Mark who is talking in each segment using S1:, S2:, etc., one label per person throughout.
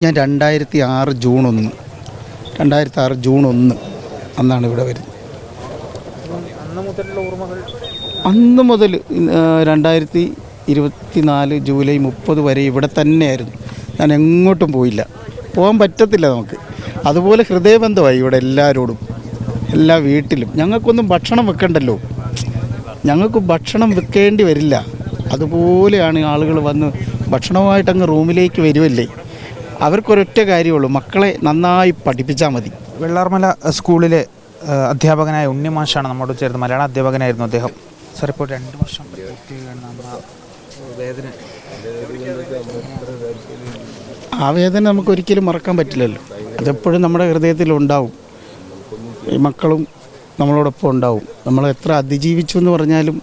S1: ഞാൻ 2006 ജൂൺ 1 അന്നാണ് ഇവിടെ വരുന്നത്. അന്ന് മുതൽ 2024 ജൂലൈ 30 വരെ ഇവിടെ തന്നെയായിരുന്നു. ഞാൻ എങ്ങോട്ടും പോയില്ല, പോകാൻ പറ്റത്തില്ല നമുക്ക്. അതുപോലെ ഹൃദയബന്ധമായി ഇവിടെ എല്ലാവരോടും, എല്ലാ വീട്ടിലും. ഞങ്ങൾക്കൊന്നും ഭക്ഷണം വെക്കണ്ടല്ലോ, ഞങ്ങൾക്ക് ഭക്ഷണം വെക്കേണ്ടി വരില്ല. അതുപോലെയാണ് ആളുകൾ വന്ന് ഭക്ഷണവുമായിട്ടങ്ങ് റൂമിലേക്ക് വരുമല്ലേ. അവർക്കൊരൊറ്റ കാര്യമുള്ളൂ, മക്കളെ നന്നായി പഠിപ്പിച്ചാൽ മതി.
S2: വെള്ളാർമല സ്കൂളിലെ അധ്യാപകനായ ഉണ്ണിമാഷാണ് നമ്മോട് ചേർന്ന്. മലയാള അധ്യാപകനായിരുന്നു അദ്ദേഹം. സാർ, ഇപ്പോൾ 2 വർഷം
S1: ആ വേദന നമുക്കൊരിക്കലും മറക്കാൻ പറ്റില്ലല്ലോ. അതെപ്പോഴും നമ്മുടെ ഹൃദയത്തിലുണ്ടാവും. ഈ മക്കളും നമ്മളോടൊപ്പം ഉണ്ടാവും. നമ്മൾ എത്ര അതിജീവിച്ചു എന്ന് പറഞ്ഞാലും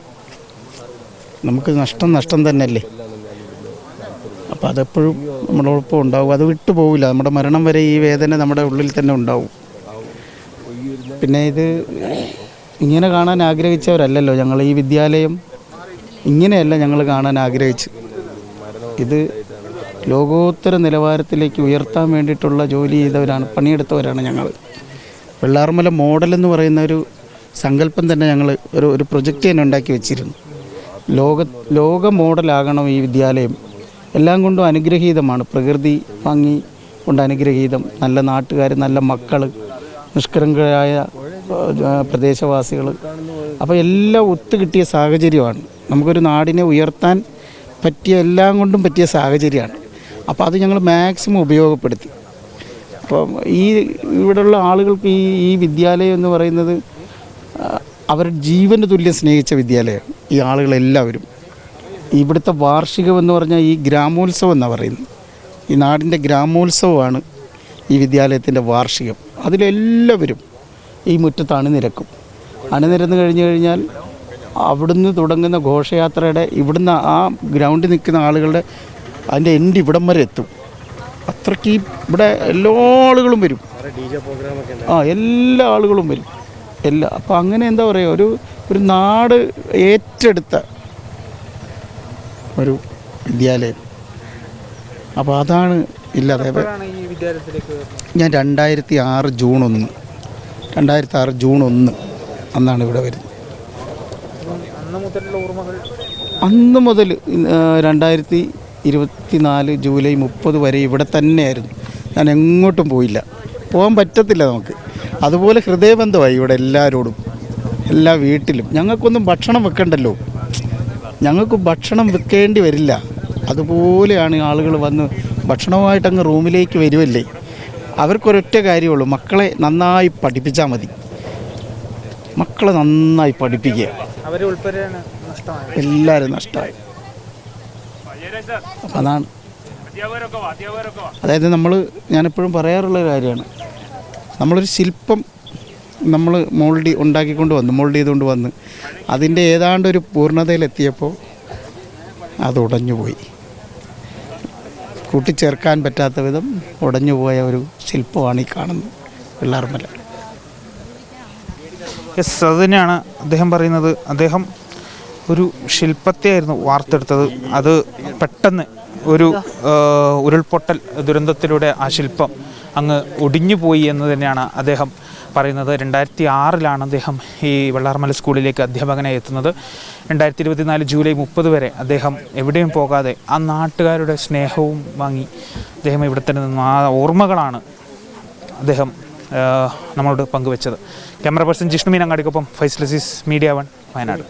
S1: നമുക്ക് നഷ്ടം തന്നെയല്ലേ. അപ്പോൾ അതെപ്പോഴും നമ്മളോടൊപ്പം ഉണ്ടാവും, അത് വിട്ടുപോകില്ല. നമ്മുടെ മരണം വരെ ഈ വേദന നമ്മുടെ ഉള്ളിൽ തന്നെ ഉണ്ടാവും. പിന്നെ ഇത് ഇങ്ങനെ കാണാൻ ആഗ്രഹിച്ചവരല്ലല്ലോ ഞങ്ങൾ. ഈ വിദ്യാലയം ഇങ്ങനെയല്ല ഞങ്ങൾ കാണാൻ ആഗ്രഹിച്ച്. ഇത് ലോകോത്തര നിലവാരത്തിലേക്ക് ഉയർത്താൻ വേണ്ടിയിട്ടുള്ള ജോലി ചെയ്തവരാണ്, പണിയെടുത്തവരാണ് ഞങ്ങൾ. വെള്ളാർമല മോഡൽ എന്ന് പറയുന്ന ഒരു സങ്കല്പം തന്നെ ഞങ്ങൾ ഒരു പ്രൊജക്റ്റ് തന്നെ ഉണ്ടാക്കി വെച്ചിരുന്നു. ലോക മോഡലാകണം ഈ വിദ്യാലയം. എല്ലാം കൊണ്ടും അനുഗ്രഹീതമാണ്. പ്രകൃതി ഭംഗി കൊണ്ട് അനുഗ്രഹീതം, നല്ല നാട്ടുകാർ, നല്ല മക്കൾ, നിഷ്കളങ്കരായ പ്രദേശവാസികൾ. അപ്പോൾ എല്ലാം ഒത്തുകിട്ടിയ സാഹചര്യമാണ്. നമുക്കൊരു നാടിനെ ഉയർത്താൻ പറ്റിയ, എല്ലാം കൊണ്ടും പറ്റിയ സാഹചര്യമാണ്. അപ്പോൾ അത് ഞങ്ങൾ മാക്സിമം ഉപയോഗപ്പെടുത്തി. അപ്പം ഇവിടെയുള്ള ആളുകൾക്ക് ഈ വിദ്യാലയം എന്ന് പറയുന്നത് അവർ ജീവന് തുല്യം സ്നേഹിച്ച വിദ്യാലയമാണ് ഈ ആളുകളെല്ലാവരും. ഇവിടുത്തെ വാർഷികം എന്ന് പറഞ്ഞാൽ ഈ ഗ്രാമോത്സവം എന്നാണ് പറയുന്നത്. ഈ നാടിൻ്റെ ഗ്രാമോത്സവമാണ് ഈ വിദ്യാലയത്തിൻ്റെ വാർഷികം. അതിലെല്ലാവരും ഈ മുറ്റത്ത് അണിനിരന്ന് കഴിഞ്ഞാൽ അവിടുന്ന് തുടങ്ങുന്ന ഘോഷയാത്രയുടെ ഇവിടുന്ന് ആ ഗ്രൗണ്ടിൽ നിൽക്കുന്ന ആളുകളുടെ അതിൻ്റെ എൻഡ് ഇവിടം വരെ എത്തും. അത്രയ്ക്ക് ഇവിടെ എല്ലാ ആളുകളും വരും. എല്ലാ ആളുകളും വരും. അപ്പോൾ അങ്ങനെ എന്താ പറയുക, ഒരു നാട് ഏറ്റെടുത്ത ഒരു വിദ്യാലയം. അപ്പോൾ അതാണ് ഇല്ലാതെ. ഞാൻ 2006 ജൂൺ 1 അന്നാണ് ഇവിടെ വരുന്നത്. അന്ന് മുതൽ 2024 ജൂലൈ 30 വരെ ഇവിടെ തന്നെയായിരുന്നു. ഞാൻ എങ്ങോട്ടും പോയില്ല, പോകാൻ പറ്റത്തില്ല നമുക്ക്. അതുപോലെ ഹൃദയബന്ധമായി ഇവിടെ എല്ലാവരോടും, എല്ലാ വീട്ടിലും. ഞങ്ങൾക്കൊന്നും ഭക്ഷണം വെക്കണ്ടല്ലോ, ഞങ്ങൾക്ക് ഭക്ഷണം വെക്കേണ്ടി വരില്ല. അതുപോലെയാണ് ആളുകൾ വന്ന് ഭക്ഷണവുമായിട്ടങ്ങ് റൂമിലേക്ക് വരുമല്ലേ. അവർക്കൊരൊറ്റ കാര്യമുള്ളൂ, മക്കളെ നന്നായി പഠിപ്പിച്ചാൽ മതി. മക്കളെ നന്നായി പഠിപ്പിക്കുക. എല്ലാവരും നഷ്ടമായി. അപ്പം അതാണ്. അതായത് ഞാനെപ്പോഴും പറയാറുള്ള കാര്യമാണ്, നമ്മളൊരു ശില്പം നമ്മൾ മോൾഡ് ചെയ്തുകൊണ്ട് വന്ന് അതിൻ്റെ ഏതാണ്ടൊരു പൂർണ്ണതയിലെത്തിയപ്പോൾ അത് ഉടഞ്ഞുപോയി. കൂട്ടിച്ചേർക്കാൻ പറ്റാത്ത വിധം ഉടഞ്ഞുപോയ ഒരു ശില്പമാണ് ഈ കാണുന്നത് വെള്ളാർമല.
S2: യെസ്, അത് തന്നെയാണ് അദ്ദേഹം പറയുന്നത്. അദ്ദേഹം ഒരു ശില്പത്തെയായിരുന്നു വാർത്തെടുത്തത്. അത് പെട്ടെന്ന് ഒരു ഉരുൾപൊട്ടൽ ദുരന്തത്തിലൂടെ ആ ശില്പം അങ്ങ് ഒടിഞ്ഞുപോയി എന്ന് തന്നെയാണ് അദ്ദേഹം പറയുന്നത്. 2006 അദ്ദേഹം ഈ വെള്ളാർമല സ്കൂളിലേക്ക് അധ്യാപകനായി എത്തുന്നത്. 2024 ജൂലൈ 30 വരെ അദ്ദേഹം എവിടെയും പോകാതെ ആ നാട്ടുകാരുടെ സ്നേഹവും വാങ്ങി അദ്ദേഹം ഇവിടെ തന്നെ നിന്നു. ആ ഓർമ്മകളാണ് അദ്ദേഹം നമ്മളോട് പങ്കുവെച്ചത്. ക്യാമറ പേഴ്സൺ ജിഷ്ണു മീനങ്ങാടിക്കൊപ്പം ഫൈസൽ അസീസ്, മീഡിയ 1, വയനാട്.